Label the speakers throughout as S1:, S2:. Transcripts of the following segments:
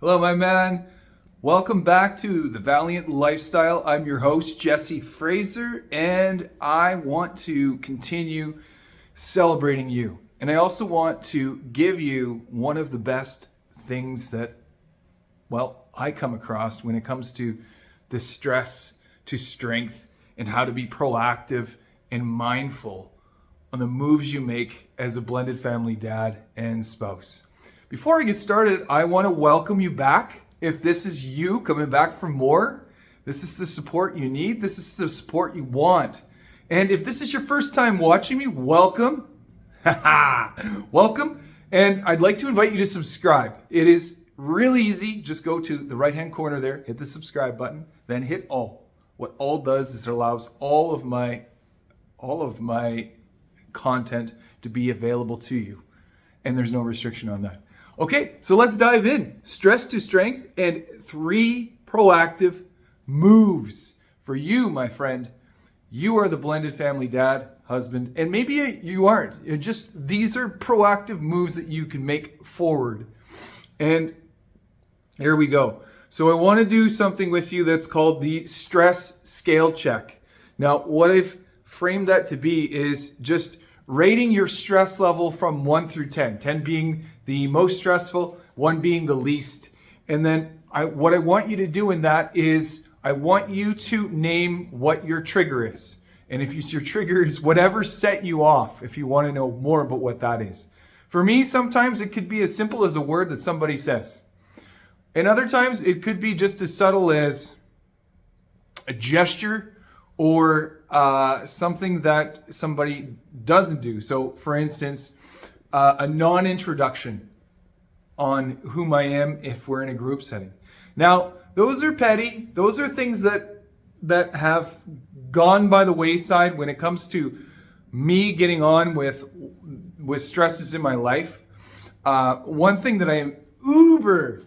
S1: Hello, my man. Welcome back to The Valiant Lifestyle. I'm your host, Jesse Fraser, and I want to continue celebrating you. And I also want to give you one of the best things that, I come across when it comes to the stress to strength and how to be proactive and mindful on the moves you make as a blended family dad and spouse. Before I get started, I want to welcome you back. If this is you coming back for more, this is the support you need. This is the support you want. And if this is your first time watching me, welcome. Welcome. And I'd like to invite you to subscribe. It is really easy. Just go to the right-hand corner there, hit the subscribe button, then hit all. What all does is it allows all of my content to be available to you. And there's no restriction on that. Okay, so let's dive in. Stress to strength and 3 proactive moves for you, my friend. You are the blended family dad, husband, and maybe you aren't. These are proactive moves that you can make forward. And here we go. So I want to do something with you that's called the stress scale check. Now, what I've framed that to be is just rating your stress level from 1 through 10. 10 being the most stressful, 1 being the least. And then what I want you to do in that is I want you to name what your trigger is. And if your trigger is whatever set you off, if you want to know more about what that is. For me, sometimes it could be as simple as a word that somebody says. And other times it could be just as subtle as a gesture or something that somebody doesn't do. So for instance, a non-introduction on whom I am if we're in a group setting. Now, those are petty. Those are things that have gone by the wayside when it comes to me getting on with stresses in my life. One thing that I am uber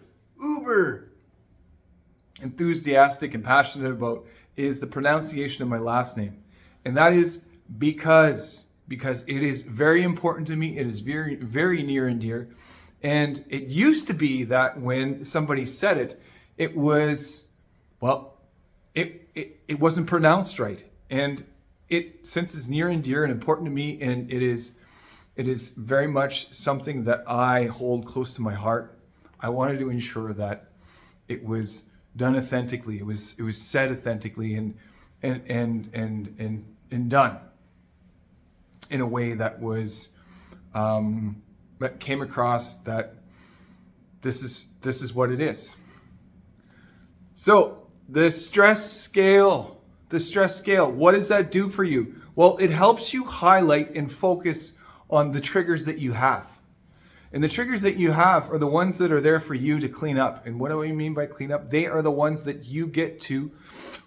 S1: enthusiastic and passionate about is the pronunciation of my last name. And that is because it is very important to me. It is very, very near and dear. And it used to be that when somebody said it, it was, it wasn't pronounced right. And since it's near and dear and important to me, and it is very much something that I hold close to my heart, I wanted to ensure that it was done authentically. It was said authentically and done in a way that was that came across that this is what it is. So the stress scale, what does that do for you? Well, it helps you highlight and focus on the triggers that you have. And the triggers that you have are the ones that are there for you to clean up. And what do I mean by clean up? They are the ones that you get to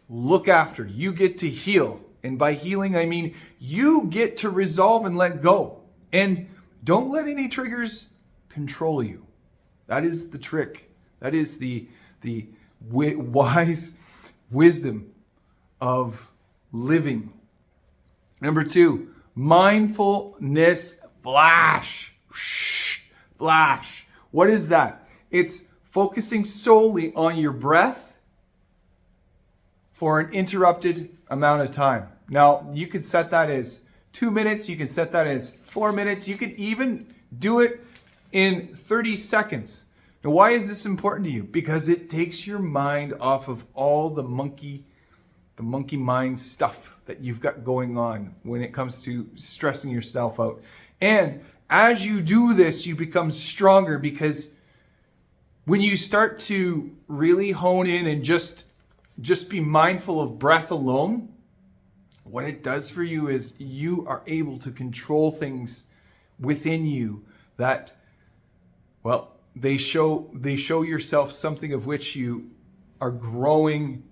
S1: look after. You get to heal. And by healing, I mean you get to resolve and let go. And don't let any triggers control you. That is the trick. That is the wise wisdom of living. Number 2, mindfulness flash. Flash. What is that? It's focusing solely on your breath for an interrupted amount of time. Now, you can set that as 2 minutes. You can set that as 4 minutes. You can even do it in 30 seconds. Now, why is this important to you? Because it takes your mind off of all the monkey mind stuff that you've got going on when it comes to stressing yourself out. And as you do this, you become stronger, because when you start to really hone in and just be mindful of breath alone, what it does for you is you are able to control things within you that, they show yourself something of which you are growing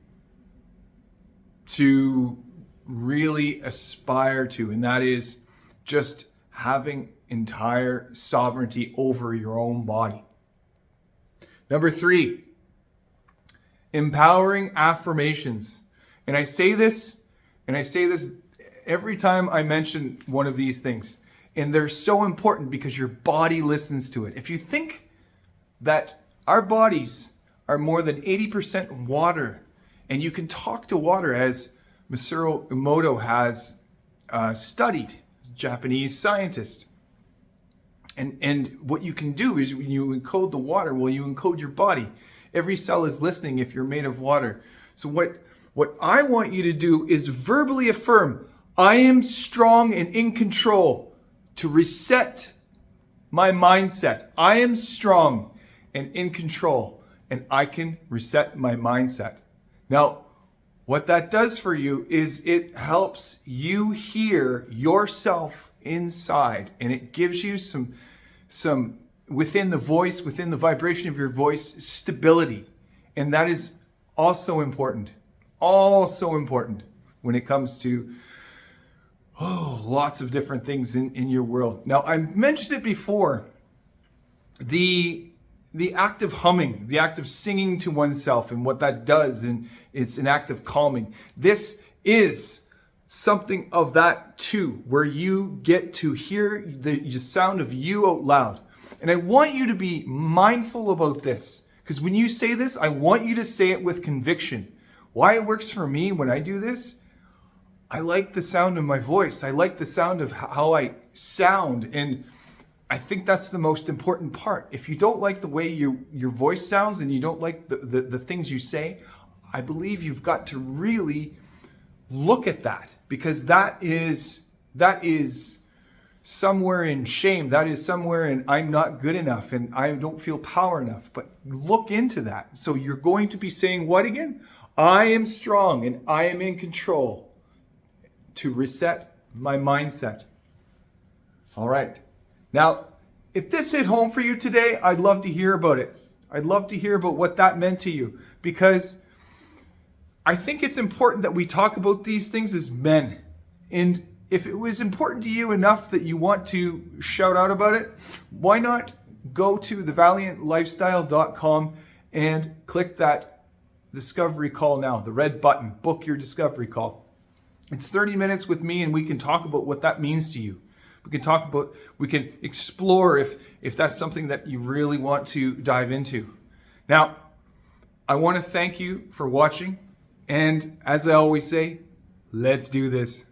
S1: to really aspire to, and that is just having entire sovereignty over your own body. Number 3, empowering affirmations. And I say this every time I mention one of these things. And they're so important because your body listens to it. If you think that Our bodies are more than 80% water, and you can talk to water, as Masaru Emoto has studied, a Japanese scientist. And what you can do is when you encode the water, well, you encode your body. Every cell is listening if you're made of water. So what I want you to do is verbally affirm, I am strong and in control, to reset my mindset. I am strong and in control, and I can reset my mindset. Now, what that does for you is it helps you hear yourself inside, and it gives you some within the voice, within the vibration of your voice, stability. And that is also important when it comes to lots of different things in your world. Now, I mentioned it before, the act of humming, the act of singing to oneself and what that does, and it's an act of calming. This is something of that too, where you get to hear the sound of you out loud. And I want you to be mindful about this, because when you say this, I want you to say it with conviction. Why it works for me when I do this, I like the sound of my voice. I like the sound of how I sound, and I think that's the most important part. If you don't like the way your voice sounds and you don't like the things you say, I believe you've got to really look at that, because that is somewhere in shame. That is somewhere in I'm not good enough and I don't feel power enough. But look into that. So you're going to be saying what again? I am strong and I am in control to reset my mindset. All right. Now, if this hit home for you today, I'd love to hear about it. I'd love to hear about what that meant to you, because I think it's important that we talk about these things as men. And if it was important to you enough that you want to shout out about it, why not go to thevaliantlifestyle.com and click that discovery call now, the red button, book your discovery call. It's 30 minutes with me, and we can talk about what that means to you. We can explore if that's something that you really want to dive into. Now, I want to thank you for watching. And as I always say, let's do this.